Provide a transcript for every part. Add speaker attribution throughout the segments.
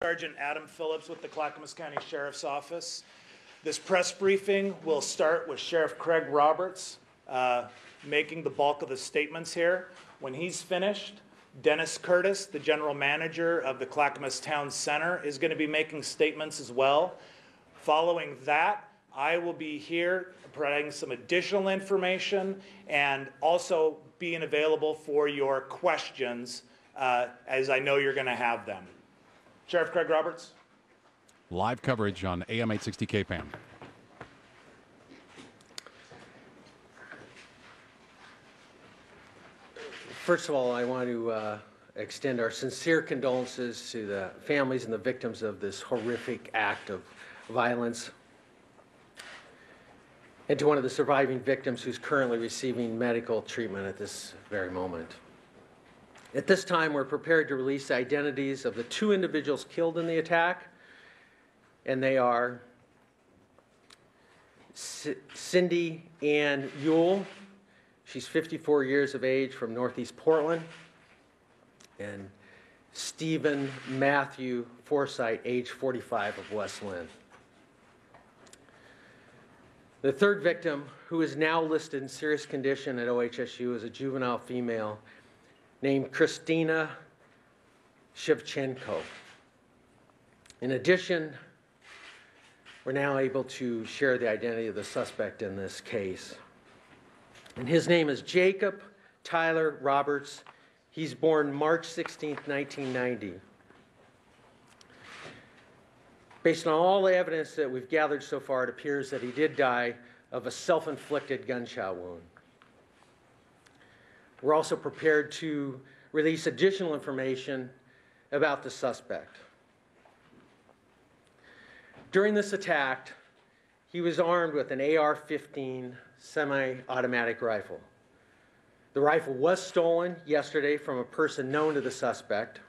Speaker 1: Sergeant Adam Phillips with the Clackamas County Sheriff's Office. This press briefing will start with Sheriff Craig Roberts making the bulk of the statements here. When he's finished, Dennis Curtis, the General Manager of the Clackamas Town Center, is going to be making statements as well. Following that, I will be here providing some additional information and also being available for your questions as I know you're going to have them. Sheriff Craig Roberts.
Speaker 2: Live coverage on AM 860 KPAM.
Speaker 3: First of all, I want to extend our sincere condolences to the families and the victims of this horrific act of violence, and to one of the surviving victims who's currently receiving medical treatment at this very moment. At this time, we're prepared to release the identities of the two individuals killed in the attack, and they are Cindy Ann Ewell. She's 54 years of age from Northeast Portland, and Stephen Matthew Forsythe, age 45 of West Lynn. The third victim, who is now listed in serious condition at OHSU, is a juvenile female named Christina Shevchenko. In addition, we're now able to share the identity of the suspect in this case. And his name is Jacob Tyler Roberts. He's born March 16, 1990. Based on all the evidence that we've gathered so far, it appears that he did die of a self-inflicted gunshot wound. We're also prepared to release additional information about the suspect. During this attack, he was armed with an AR-15 semi-automatic rifle. The rifle was stolen yesterday from a person known to the suspect.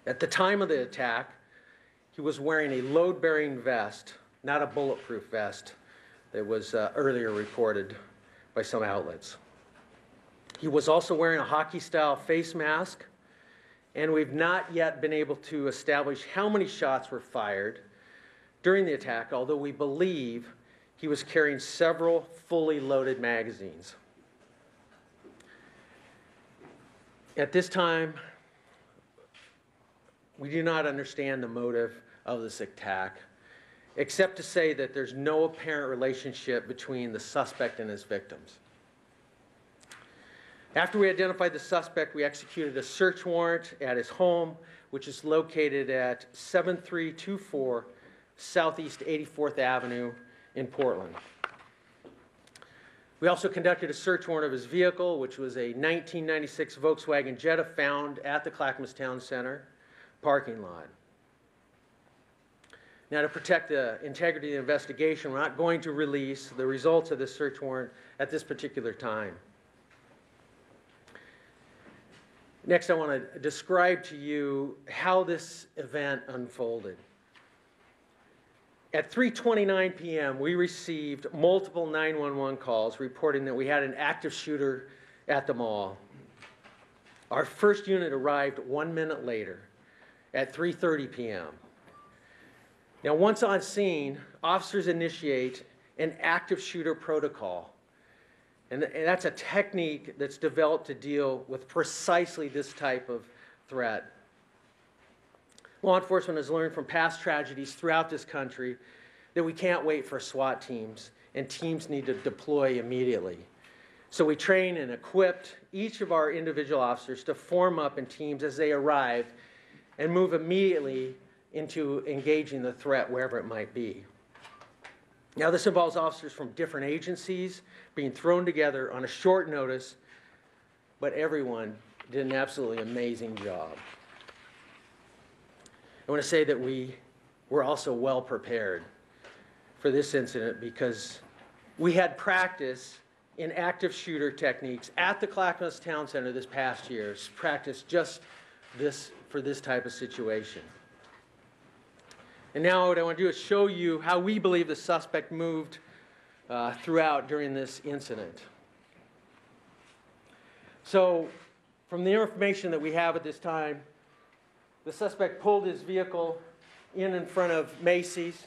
Speaker 3: At the time of the attack, he was wearing a load-bearing vest, not a bulletproof vest that was earlier reported by some outlets. He was also wearing a hockey-style face mask, and we've not yet been able to establish how many shots were fired during the attack, although we believe he was carrying several fully loaded magazines. At this time, we do not understand the motive of this attack, except to say that there's no apparent relationship between the suspect and his victims. After we identified the suspect, we executed a search warrant at his home, which is located at 7324 Southeast 84th Avenue in Portland. We also conducted a search warrant of his vehicle, which was a 1996 Volkswagen Jetta found at the Clackamas Town Center parking lot. Now, to protect the integrity of the investigation, we're not going to release the results of this search warrant at this particular time. Next, I want to describe to you how this event unfolded. At 3:29 p.m., we received multiple 911 calls reporting that we had an active shooter at the mall. Our first unit arrived 1 minute later at 3:30 p.m. Now, once on scene, officers initiate an active shooter protocol. And that's a technique that's developed to deal with precisely this type of threat. Law enforcement has learned from past tragedies throughout this country that we can't wait for SWAT teams, and teams need to deploy immediately. So we train and equipped each of our individual officers to form up in teams as they arrive and move immediately into engaging the threat wherever it might be. Now, this involves officers from different agencies being thrown together on a short notice, but everyone did an absolutely amazing job. I want to say that we were also well prepared for this incident because we had practice in active shooter techniques at the Clackamas Town Center this past year, practice just this for this type of situation. And now what I want to do is show you how we believe the suspect moved throughout during this incident. So from the information that we have at this time, The suspect pulled his vehicle in front of Macy's,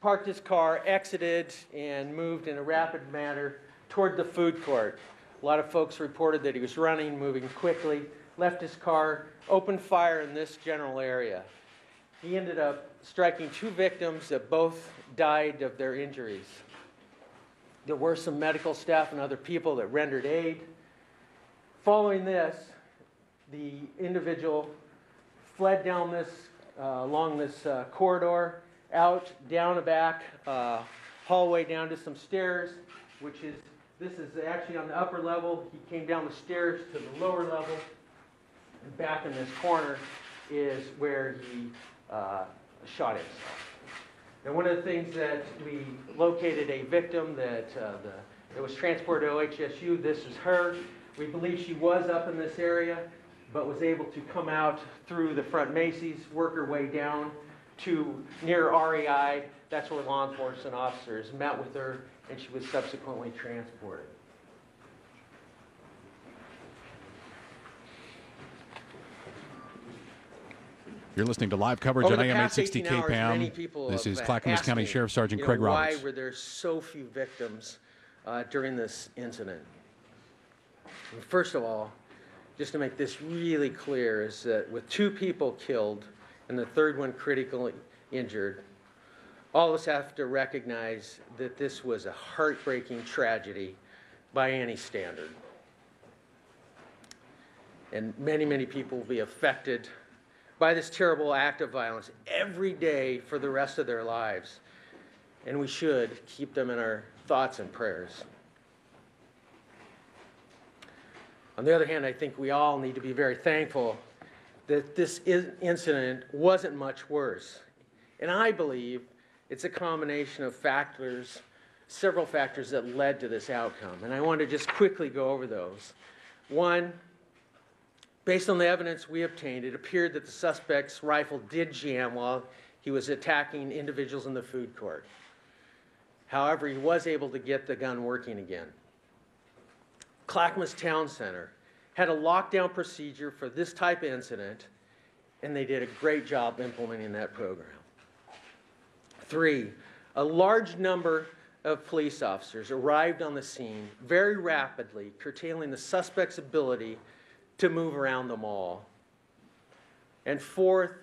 Speaker 3: parked his car, exited, and moved in a rapid manner toward the food court. A lot of folks reported that he was running, moving quickly, left his car, opened fire in this general area. He ended up striking 2 victims that both died of their injuries. There were some medical staff and other people that rendered aid. Following this, the individual fled down this, along this corridor, out, down a back hallway, down to some stairs, this is actually on the upper level. He came down the stairs to the lower level, and back in this corner is where he shot himself. And one of the things that we located a victim that was transported to OHSU. This is her. We believe she was up in this area, but was able to come out through the front Macy's, work her way down to near REI. That's where law enforcement officers met with her, and she was subsequently transported.
Speaker 2: You're listening to live coverage
Speaker 3: Over
Speaker 2: on
Speaker 3: the
Speaker 2: AM
Speaker 3: past
Speaker 2: 860
Speaker 3: 18 hours, many
Speaker 2: KPAM.
Speaker 3: people
Speaker 2: This is
Speaker 3: have
Speaker 2: Clackamas
Speaker 3: asked
Speaker 2: County
Speaker 3: me,
Speaker 2: Sheriff Sergeant Craig Roberts.
Speaker 3: Why were there so few victims during this incident? And first of all, just to make this really clear, is that with 2 people killed and the third one critically injured, all of us have to recognize that this was a heartbreaking tragedy by any standard. And many, many people will be affected by this terrible act of violence every day for the rest of their lives. And we should keep them in our thoughts and prayers. On the other hand, I think we all need to be very thankful that this incident wasn't much worse. And I believe it's a combination of factors, several factors that led to this outcome. And I want to just quickly go over those. One, based on the evidence we obtained, it appeared that the suspect's rifle did jam while he was attacking individuals in the food court. However, he was able to get the gun working again. Clackamas Town Center had a lockdown procedure for this type of incident, and they did a great job implementing that program. 3, a large number of police officers arrived on the scene very rapidly, curtailing the suspect's ability to move around the mall. And 4th,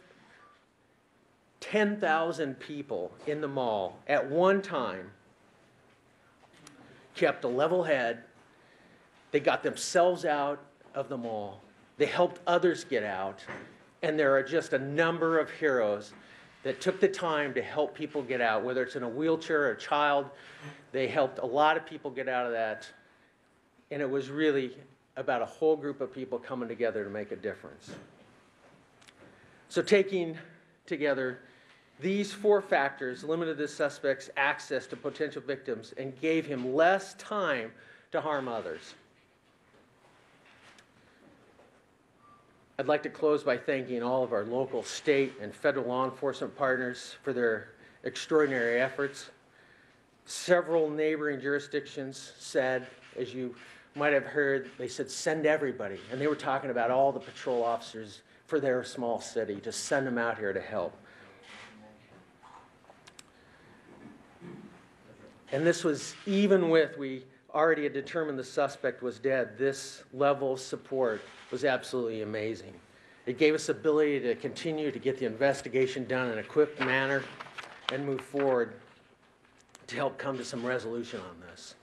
Speaker 3: 10,000 people in the mall at one time kept a level head. They got themselves out of the mall. They helped others get out. And there are just a number of heroes that took the time to help people get out, whether it's in a wheelchair or a child. They helped a lot of people get out of that. And it was really about a whole group of people coming together to make a difference. So taking together, these 4 factors limited the suspect's access to potential victims and gave him less time to harm others. I'd like to close by thanking all of our local, state, and federal law enforcement partners for their extraordinary efforts. Several neighboring jurisdictions said, as you might have heard, they said, send everybody. And they were talking about all the patrol officers for their small city, to send them out here to help. And this was even with, we already had determined the suspect was dead. This level of support was absolutely amazing. It gave us the ability to continue to get the investigation done in a quick manner and move forward to help come to some resolution on this.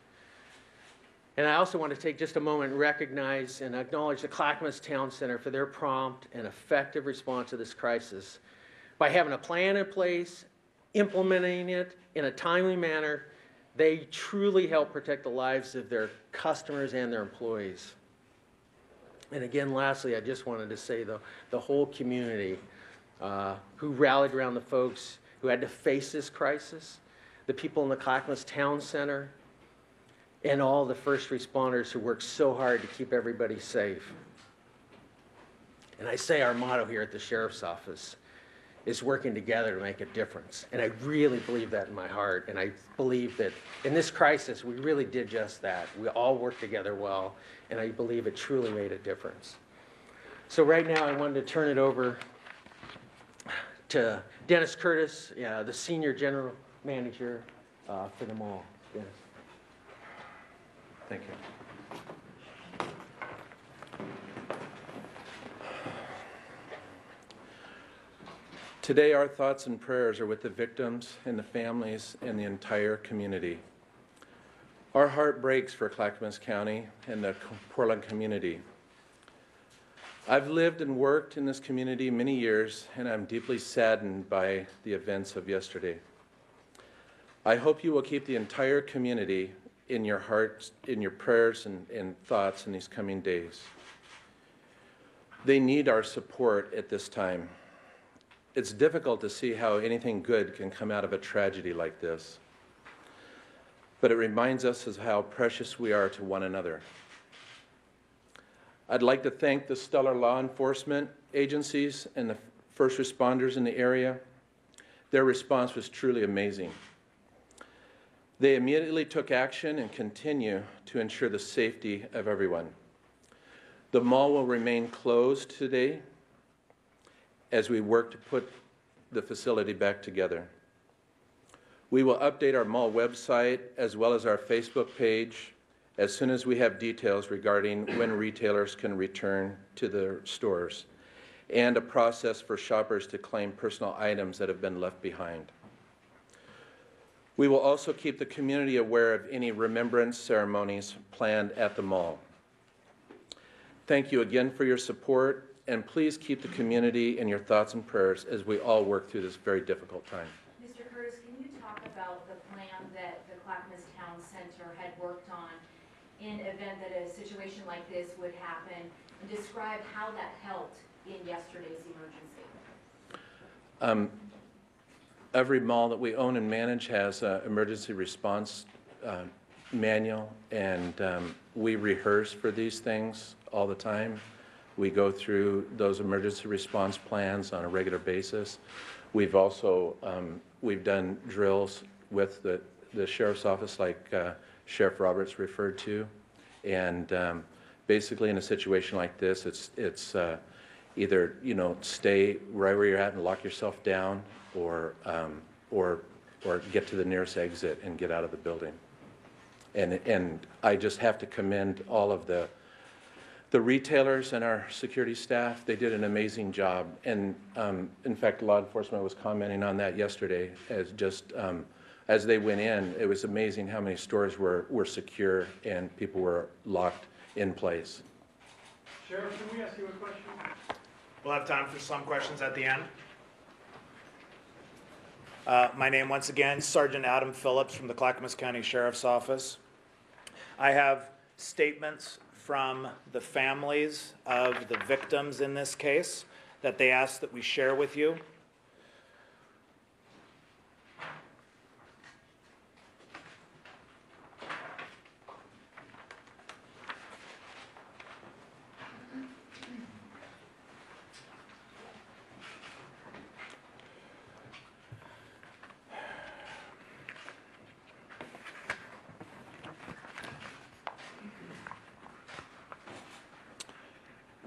Speaker 3: And I also want to take just a moment and recognize and acknowledge the Clackamas Town Center for their prompt and effective response to this crisis. By having a plan in place, implementing it in a timely manner, they truly help protect the lives of their customers and their employees. And again, lastly, I just wanted to say the whole community who rallied around the folks who had to face this crisis, the people in the Clackamas Town Center, and all the first responders who worked so hard to keep everybody safe. And I say our motto here at the Sheriff's Office is working together to make a difference. And I really believe that in my heart. And I believe that in this crisis, we really did just that. We all worked together well, and I believe it truly made a difference. So right now, I wanted to turn it over to Dennis Curtis, the Senior General Manager for the mall. Dennis.
Speaker 4: Thank you. Today, our thoughts and prayers are with the victims and the families and the entire community. Our heart breaks for Clackamas County and the Portland community. I've lived and worked in this community many years, and I'm deeply saddened by the events of yesterday. I hope you will keep the entire community in your hearts, in your prayers and thoughts in these coming days. They need our support at this time. It's difficult to see how anything good can come out of a tragedy like this, but it reminds us of how precious we are to one another. I'd like to thank the stellar law enforcement agencies and the first responders in the area. Their response was truly amazing. They immediately took action and continue to ensure the safety of everyone. The mall will remain closed today as we work to put the facility back together. We will update our mall website as well as our Facebook page as soon as we have details regarding when retailers can return to their stores and a process for shoppers to claim personal items that have been left behind. We will also keep the community aware of any remembrance ceremonies planned at the mall. Thank you again for your support, and please keep the community in your thoughts and prayers as we all work through this very difficult time.
Speaker 5: Mr. Curtis, can you talk about the plan that the Clackamas Town Center had worked on in event that a situation like this would happen, and describe how that helped in yesterday's emergency?
Speaker 4: Every mall that we own and manage has an emergency response manual, and we rehearse for these things all the time. We go through those emergency response plans on a regular basis. We've also we've done drills with the sheriff's office, like Sheriff Roberts referred to, and basically in a situation like this, it's either stay right where you're at and lock yourself down, or get to the nearest exit and get out of the building. And I just have to commend all of the retailers and our security staff. They did an amazing job. And in fact, law enforcement was commenting on that yesterday as they went in. It was amazing how many stores were secure and people were locked in place.
Speaker 6: Sheriff, can we ask you a question?
Speaker 1: We'll have time for some questions at the end. My name, once again, Sergeant Adam Phillips from the Clackamas County Sheriff's Office. I have statements from the families of the victims in this case that they asked that we share with you.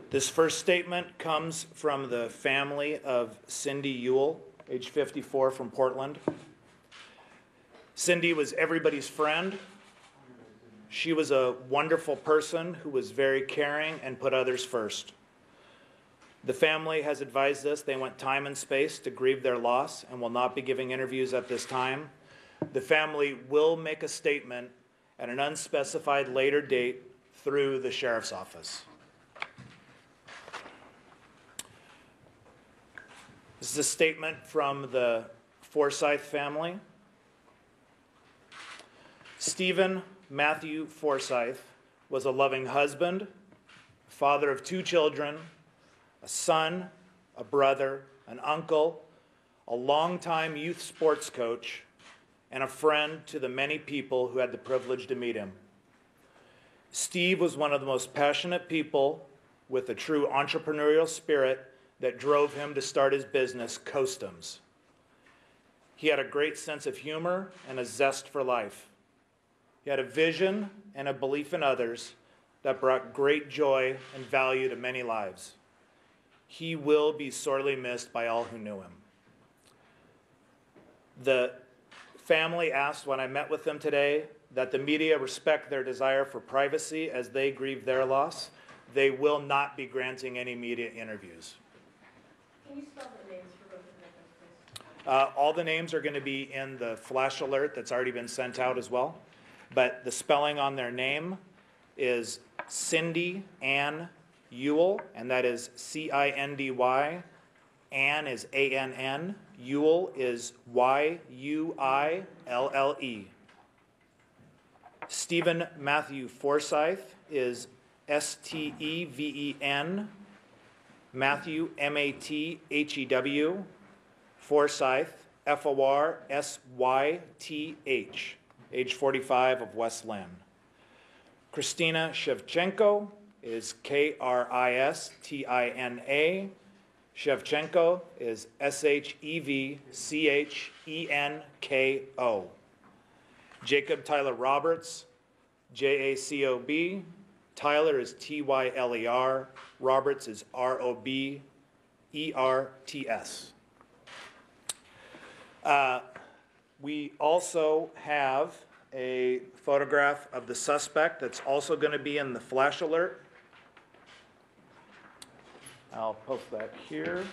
Speaker 1: This first statement comes from the family of Cindy Ewell, age 54, from Portland. Cindy was everybody's friend. She was a wonderful person who was very caring and put others first. The family has advised us they went time and space to grieve their loss and will not be giving interviews at this time. The family will make a statement at an unspecified later date through the sheriff's office. This is a statement from the Forsyth family. Stephen Matthew Forsyth was a loving husband, father of 2 children, a son, a brother, an uncle, a longtime youth sports coach, and a friend to the many people who had the privilege to meet him. Steve was one of the most passionate people with a true entrepreneurial spirit that drove him to start his business, Customs. He had a great sense of humor and a zest for life. He had a vision and a belief in others that brought great joy and value to many lives. He will be sorely missed by all who knew him. The family asked when I met with them today that the media respect their desire for privacy as they grieve their loss. They will not be granting any media interviews.
Speaker 5: Can you spell the names for both of the victims, please?
Speaker 1: All the names are going to be in the flash alert that's already been sent out as well. But the spelling on their name is Cindy Ann Ewell, and that is Cindy. Ann is Ann. Ewell is Yuille. Stephen Matthew Forsyth is Steven. Matthew Mathew. Forsyth Forsyth, age 45 of West Lynn. Christina Shevchenko is Kristina. Shevchenko is Shevchenko. Jacob Tyler Roberts, Jacob. Tyler is Tyler. Roberts is Roberts. We also have a photograph of the suspect that's also going to be in the flash alert. I'll post that here.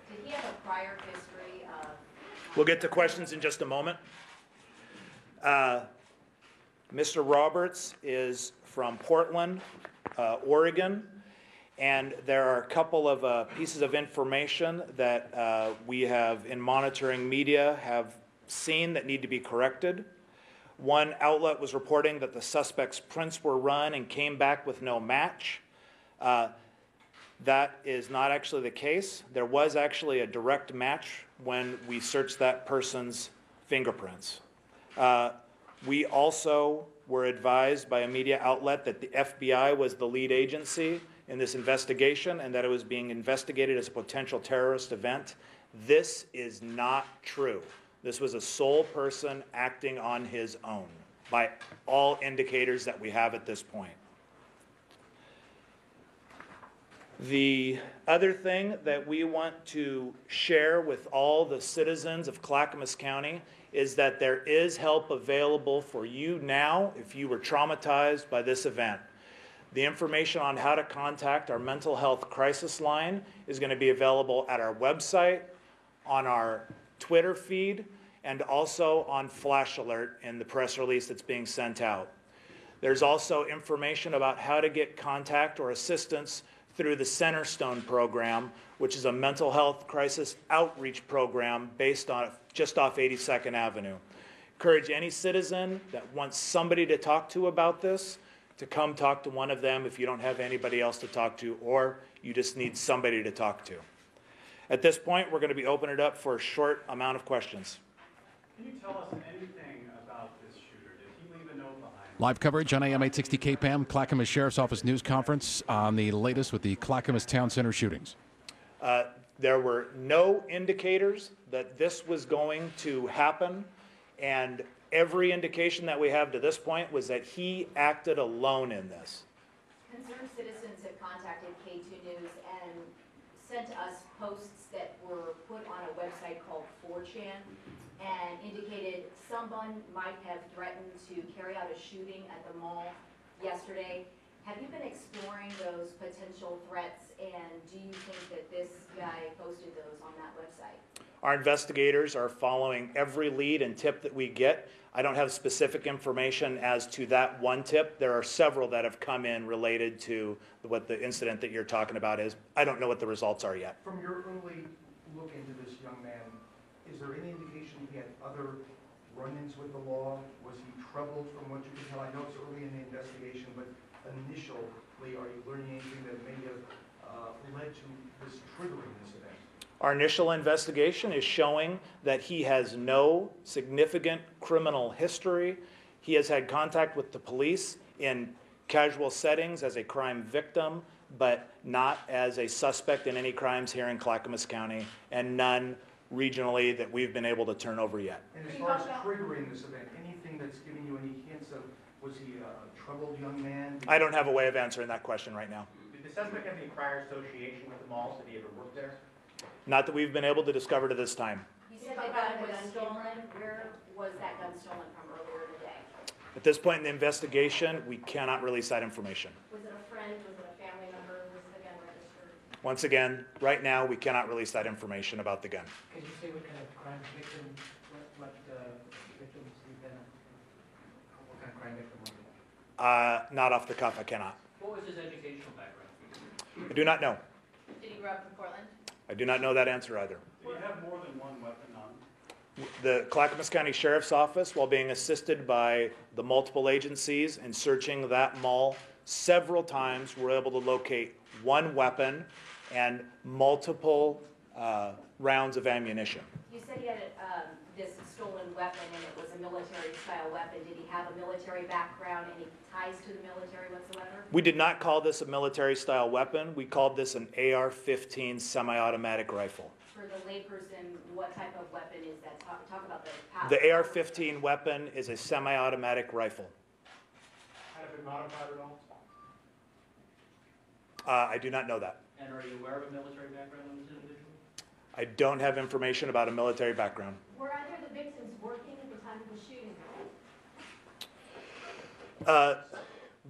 Speaker 5: Did he have a prior history of?
Speaker 1: We'll get to questions in just a moment. Mr. Roberts is from Portland, Oregon, and there are a couple of pieces of information that we have in monitoring media have seen that need to be corrected. One outlet was reporting that the suspect's prints were run and came back with no match. That is not actually the case. There was actually a direct match when we searched that person's fingerprints. We also were advised by a media outlet that the FBI was the lead agency in this investigation and that it was being investigated as a potential terrorist event. This is not true. This was a sole person acting on his own by all indicators that we have at this point. The other thing that we want to share with all the citizens of Clackamas County is that there is help available for you now if you were traumatized by this event. The information on how to contact our mental health crisis line is going to be available at our website, on our Twitter feed, and also on Flash Alert in the press release that's being sent out. There's also information about how to get contact or assistance through the Centerstone program, which is a mental health crisis outreach program based on just off 82nd Avenue. Encourage any citizen that wants somebody to talk to about this to come talk to one of them if you don't have anybody else to talk to, or you just need somebody to talk to. At this point, we're going to be opening it up for a short amount of questions.
Speaker 6: Can you tell us anything about this shooter? Did he leave a note behind?
Speaker 2: Live coverage on AM 860 KPAM, Clackamas Sheriff's Office news conference on the latest with the Clackamas Town Center shootings.
Speaker 1: There were no indicators that this was going to happen, and every indication that we have to this point was that he acted alone in this.
Speaker 5: Concerned citizens have contacted K2 News and sent us posts that were put on a website called 4chan and indicated someone might have threatened to carry out a shooting at the mall yesterday. Have you been exploring those potential threats, and do you think that this guy posted those on that website?
Speaker 1: Our investigators are following every lead and tip that we get. I don't have specific information as to that one tip. There are several that have come in related to what the incident that you're talking about is. I don't know what the results are yet.
Speaker 7: From your early look into this young man, is there any indication he had other run-ins with the law? Was he troubled from what you can tell? I know it's early in the investigation, but initially, are you learning anything that may have led to this triggering this event?
Speaker 1: Our initial investigation is showing that he has no significant criminal history. He has had contact with the police in casual settings as a crime victim, but not as a suspect in any crimes here in Clackamas County, and none regionally that we've been able to turn over yet.
Speaker 7: And as far as triggering this event, anything that's giving you any hints of, was he a troubled young man?
Speaker 1: I don't have a way of answering that question right now.
Speaker 8: Did the suspect have any prior association with the malls? Did he ever work there?
Speaker 1: Not that we've been able to discover to this time.
Speaker 5: You said the gun was stolen, where was that gun stolen from earlier in the day?
Speaker 1: At this point in the investigation, we cannot release that information.
Speaker 5: Was it a friend, was it a family member, was the gun registered?
Speaker 1: Once again, right now, we cannot release that information about the gun.
Speaker 8: Can you say what kind of crime victim, what victims you've been, what kind of crime victim were you?
Speaker 1: Not off the cuff, I cannot.
Speaker 8: What was his educational background?
Speaker 1: I do not know.
Speaker 5: Did he grow up in Portland?
Speaker 1: I do not know that answer either.
Speaker 6: Do you have more than one weapon on?
Speaker 1: The Clackamas County Sheriff's Office, while being assisted by the multiple agencies in searching that mall several times, were able to locate one weapon and multiple rounds of ammunition.
Speaker 5: You said he had this stolen weapon and it was a military-style weapon. Did he have a military background, any ties to the military whatsoever?
Speaker 1: We did not call this a military-style weapon. We called this an AR-15 semi-automatic rifle.
Speaker 5: For the layperson, what type of weapon is that? Talk about the power.
Speaker 1: The AR-15 weapon is a semi-automatic rifle.
Speaker 6: Had it been modified at all?
Speaker 1: I do not know that.
Speaker 8: And are you aware of a military background on this individual?
Speaker 1: I don't have information about a military background.
Speaker 5: Were either of the victims working at the time of the shooting?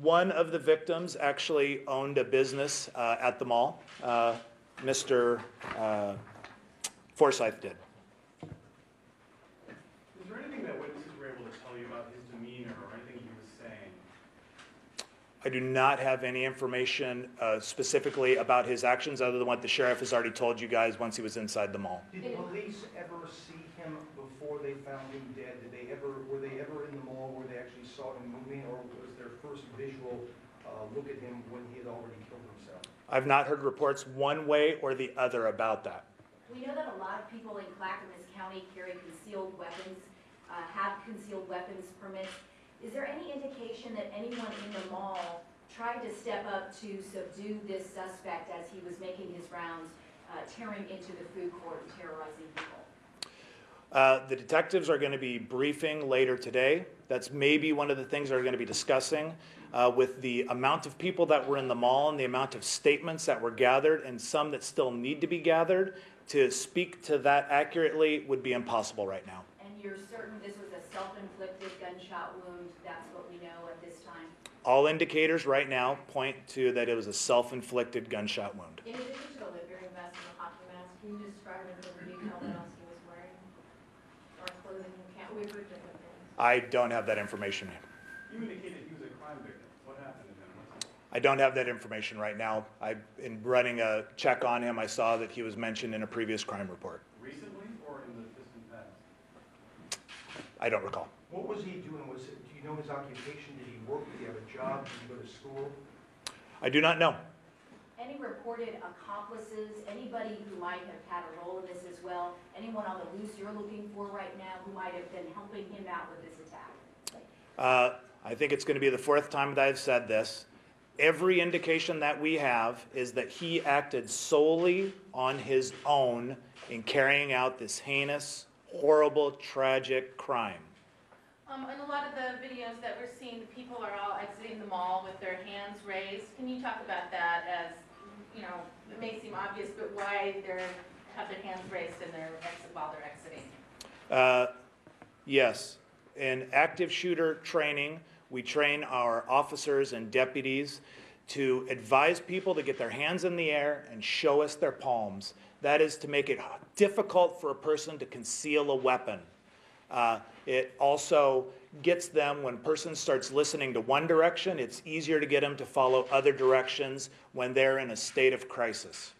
Speaker 1: One of the victims actually owned a business at the mall. Mr. Forsyth did.
Speaker 6: Is there anything that witnesses were able to tell you about his demeanor or anything he was saying?
Speaker 1: I do not have any information specifically about his actions other than what the sheriff has already told you guys once he was inside the mall.
Speaker 7: Did police ever see him before they found him dead? Were they ever in the mall where they actually saw him moving, or was their first visual look at him when he had already killed himself?
Speaker 1: I've not heard reports one way or the other about that.
Speaker 5: We know that a lot of people in Clackamas County carry concealed weapons, have concealed weapons permits. Is there any indication that anyone in the mall tried to step up to subdue this suspect as he was making his rounds, tearing into the food court and terrorizing people?
Speaker 1: The detectives are going to be briefing later today. That's maybe one of the things they're going to be discussing with the amount of people that were in the mall and the amount of statements that were gathered and some that still need to be gathered. To speak to that accurately would be impossible right now.
Speaker 5: And you're certain this was a self-inflicted gunshot wound? That's what we know at this time?
Speaker 1: All indicators right now point to that it was a self-inflicted gunshot wound.
Speaker 5: In addition to the lip-earring vest and the hockey mask, can you describe in further detail what else he was wearing? Or clothing? We've heard different things.
Speaker 1: I don't have that information.
Speaker 6: You indicated he was a crime victim. What happened to him?
Speaker 1: I don't have that information right now. In running a check on him, I saw that he was mentioned in a previous crime report.
Speaker 6: Recently or in the distant past?
Speaker 1: I don't recall.
Speaker 7: What was he doing? Do you know his occupation? Did he work? Did he have a job? Did he go to school?
Speaker 1: I do not know.
Speaker 5: Any reported accomplices, anybody who might have had a role in this as well, anyone on the loose you're looking for right now who might have been helping him out with this attack?
Speaker 1: I think it's going to be the fourth time that I've said this. Every indication that we have is that he acted solely on his own in carrying out this heinous, horrible, tragic crime.
Speaker 9: In a lot of the videos that we're seeing, the people are all exiting the mall with their hands raised. Can you talk about that as, you know, it may seem obvious, but why they have their hands raised in their exit while they're exiting?
Speaker 1: Yes. In active shooter training, we train our officers and deputies to advise people to get their hands in the air and show us their palms. That is to make it difficult for a person to conceal a weapon. It also gets them, when a person starts listening to one direction, it's easier to get them to follow other directions when they're in a state of crisis.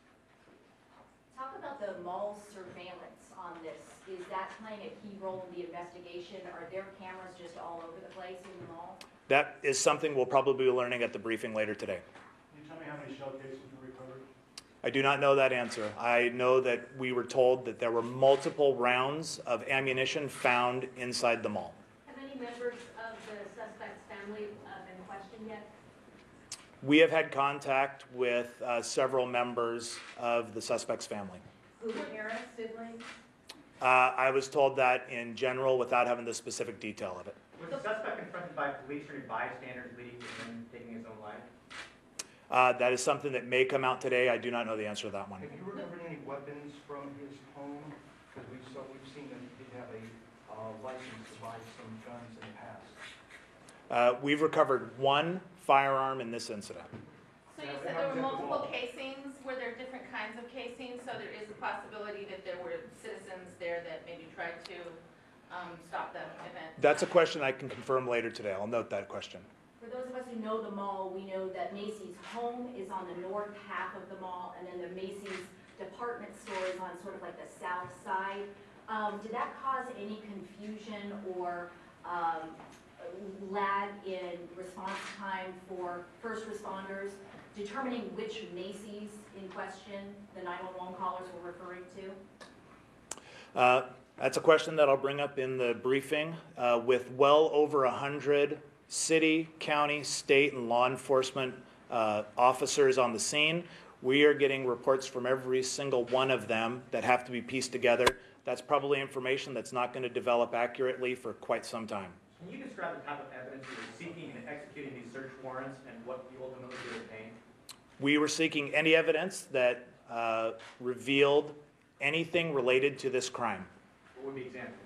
Speaker 5: Talk about the mall surveillance on this. Is that playing a key role in the investigation? Are there cameras just all over the place in the mall?
Speaker 1: That is something we'll probably be learning at the briefing later today.
Speaker 6: Can you tell me how many shell casings were recovered?
Speaker 1: I do not know that answer. I know that we were told that there were multiple rounds of ammunition found inside the mall.
Speaker 5: Have any members of the suspect's family been questioned yet?
Speaker 1: We have had contact with several members of the suspect's family.
Speaker 5: Who were parents, siblings?
Speaker 1: I was told that in general without having the specific detail of it.
Speaker 10: Was the suspect confronted by police or any bystanders leading to him taking his own life?
Speaker 1: That is something that may come out today. I do not know the answer to that one.
Speaker 7: Have you recovered any weapons from his home? Because we've seen that license to buy some guns in the past?
Speaker 1: We've recovered one firearm in this incident.
Speaker 9: So you said there were multiple casings, were there different kinds of casings? So there is a possibility that there were citizens there that maybe tried to stop the event?
Speaker 1: That's a question I can confirm later today. I'll note that question.
Speaker 5: For those of us who know the mall, we know that Macy's home is on the north half of the mall, and then the Macy's department store is on sort of like the south side. Did that cause any confusion or lag in response time for first responders determining which Macy's in question the 911 callers were referring to?
Speaker 1: That's a question that I'll bring up in the briefing. With well over 100 city, county, state, and law enforcement officers on the scene, we are getting reports from every single one of them that have to be pieced together. That's probably information that's not going to develop accurately for quite some time.
Speaker 10: Can you describe the type of evidence you were seeking in executing these search warrants and what you ultimately did obtain?
Speaker 1: We were seeking any evidence that revealed anything related to this crime.
Speaker 10: What would be examples?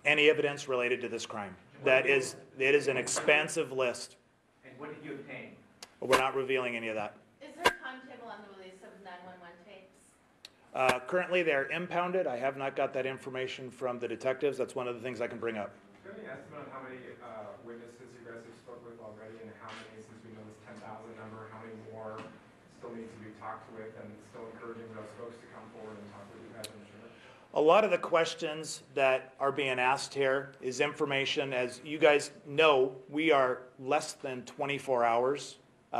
Speaker 1: Any evidence related to this crime. It is an expansive list.
Speaker 10: And what did you obtain?
Speaker 1: But we're not revealing any of that.
Speaker 9: Is there a timetable on the release of 911 tapes?
Speaker 1: Currently, they're impounded. I have not got that information from the detectives. That's one of the things I can bring up.
Speaker 11: Do you have any estimate on how many witnesses you guys have spoke with already, and how many, since we know this 10,000 number, how many more still need to be talked with, and still encouraging those folks to come forward and talk with you guys, I'm sure?
Speaker 1: A lot of the questions that are being asked here is information. As you guys know, we are less than 24 hours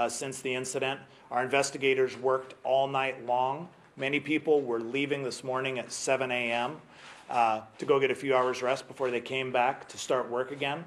Speaker 1: since the incident. Our investigators worked all night long. Many people were leaving this morning at 7 a.m. To go get a few hours rest before they came back to start work again.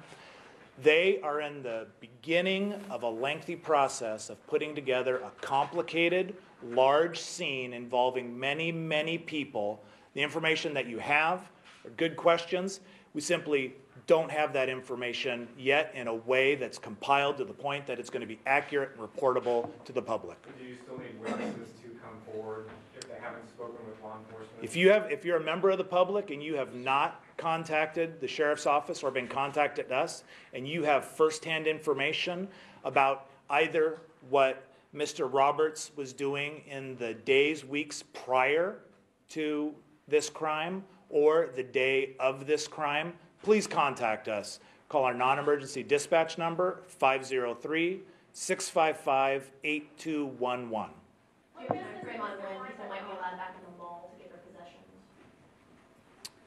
Speaker 1: They are in the beginning of a lengthy process of putting together a complicated, large scene involving many, many people. The information that you have are good questions. We simply don't have that information yet in a way that's compiled to the point that it's going to be accurate and reportable to the public.
Speaker 11: Do you still need witnesses to come forward if they haven't spoken with law enforcement?
Speaker 1: If you're a member of the public and you have not contacted the sheriff's office or been contacted us, and you have firsthand information about either what Mr. Roberts was doing in the days, weeks prior to this crime or the day of this crime, please contact us. Call our non-emergency dispatch number, 503-655-8211.
Speaker 5: What timeframe on when people might be allowed back in the mall to get their possessions?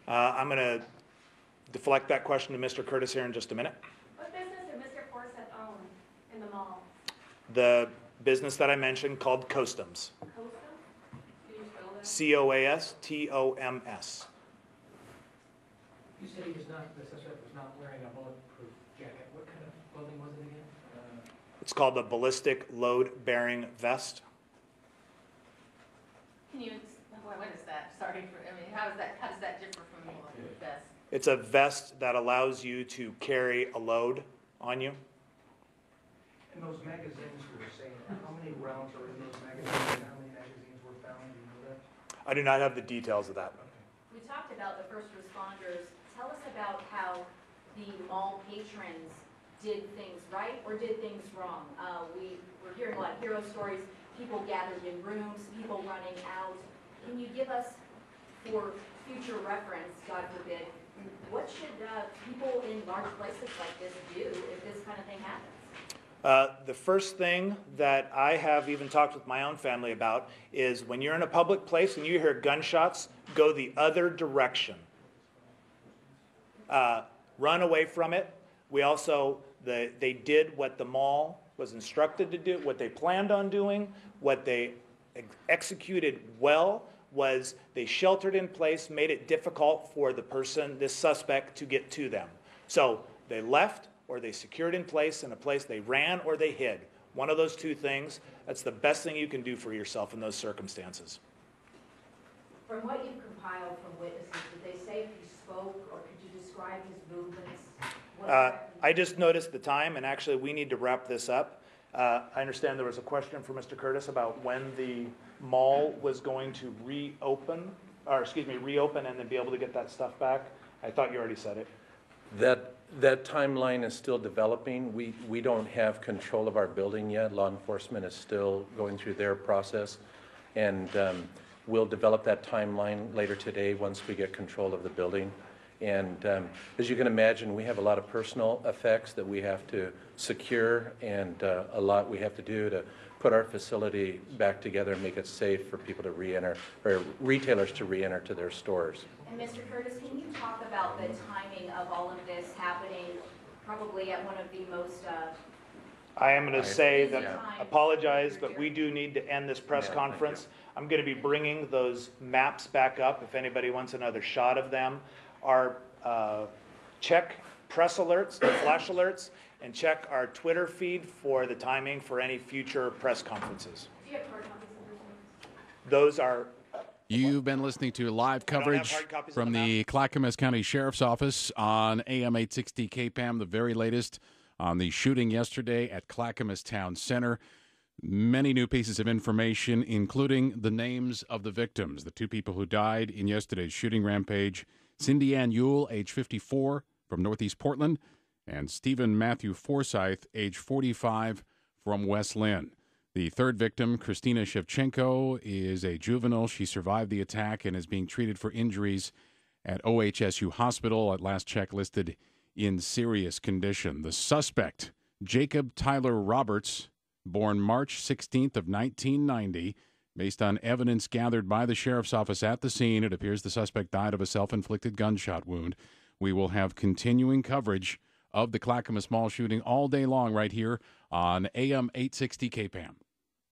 Speaker 1: I'm going to deflect that question to Mr. Curtis here in just a minute.
Speaker 5: What business did Mr. Forsett own in the mall?
Speaker 1: The business that I mentioned called Costoms.
Speaker 5: Coastum? Can you spell that?
Speaker 1: C-O-A-S-T-O-M-S.
Speaker 8: You said he was not, the suspect was not wearing a bulletproof jacket. What kind of clothing was it again?
Speaker 1: It's called the ballistic load-bearing vest.
Speaker 9: Can you, what is that? Sorry, how does that differ from the vest?
Speaker 1: It's a vest that allows you to carry a load on you.
Speaker 7: And those magazines you were saying, how many rounds are in those magazines and how many magazines were found? Do you know that?
Speaker 1: I do not have the details of that.
Speaker 5: We talked about the first responders. Tell us about how the mall patrons did things right or did things wrong. We're hearing a lot of hero stories, people gathered in rooms, people running out. Can you give us, for future reference, God forbid, what should people in large places like this do if this kind of thing happens?
Speaker 1: The first thing that I have even talked with my own family about is when you're in a public place and you hear gunshots, go the other direction. Run away from it. We also, they did what the mall was instructed to do, what they planned on doing, what they executed well was they sheltered in place, made it difficult for the person, this suspect, to get to them. So they left, or they secured in place in a place they ran or they hid. One of those two things, that's the best thing you can do for yourself in those circumstances.
Speaker 5: From what you've compiled from witnesses, did they say if he spoke or could you describe his movements?
Speaker 1: I just noticed the time, and actually we need to wrap this up. I understand there was a question for Mr. Curtis about when the mall was going to reopen and then be able to get that stuff back. I thought you already said it.
Speaker 4: That timeline is still developing. We don't have control of our building yet. Law enforcement is still going through their process. And we'll develop that timeline later today once we get control of the building. And as you can imagine, we have a lot of personal effects that we have to secure and a lot we have to do to put our facility back together and make it safe for people to re-enter, or retailers to re-enter to their stores.
Speaker 5: And Mr. Curtis, can you talk about the timing of all of this happening probably at one of the most,
Speaker 1: I am going to say that,
Speaker 5: Yeah.
Speaker 1: apologize, but we do need to end this press conference. I'm going to be bringing those maps back up if anybody wants another shot of them. Our check press alerts, flash alerts, and check our Twitter feed for the timing for any future press conferences.
Speaker 9: Do you have hard copies of those?
Speaker 1: Those are,
Speaker 2: You've been listening to live
Speaker 1: don't have
Speaker 2: coverage
Speaker 1: hard copies of
Speaker 2: from
Speaker 1: the
Speaker 2: the Clackamas County Sheriff's Office on AM 860 KPAM, the very latest on the shooting yesterday at Clackamas Town Center. Many new pieces of information, including the names of the victims, the two people who died in yesterday's shooting rampage. Cindy Ann Ewell, age 54, from Northeast Portland, and Stephen Matthew Forsyth, age 45, from West Lynn. The third victim, Christina Shevchenko, is a juvenile. She survived the attack and is being treated for injuries at OHSU Hospital, at last check listed in serious condition. The suspect, Jacob Tyler Roberts, born March 16th of 1990. Based on evidence gathered by the sheriff's office at the scene, it appears the suspect died of a self-inflicted gunshot wound. We will have continuing coverage of the Clackamas Mall shooting all day long right here on AM 860 KPAM.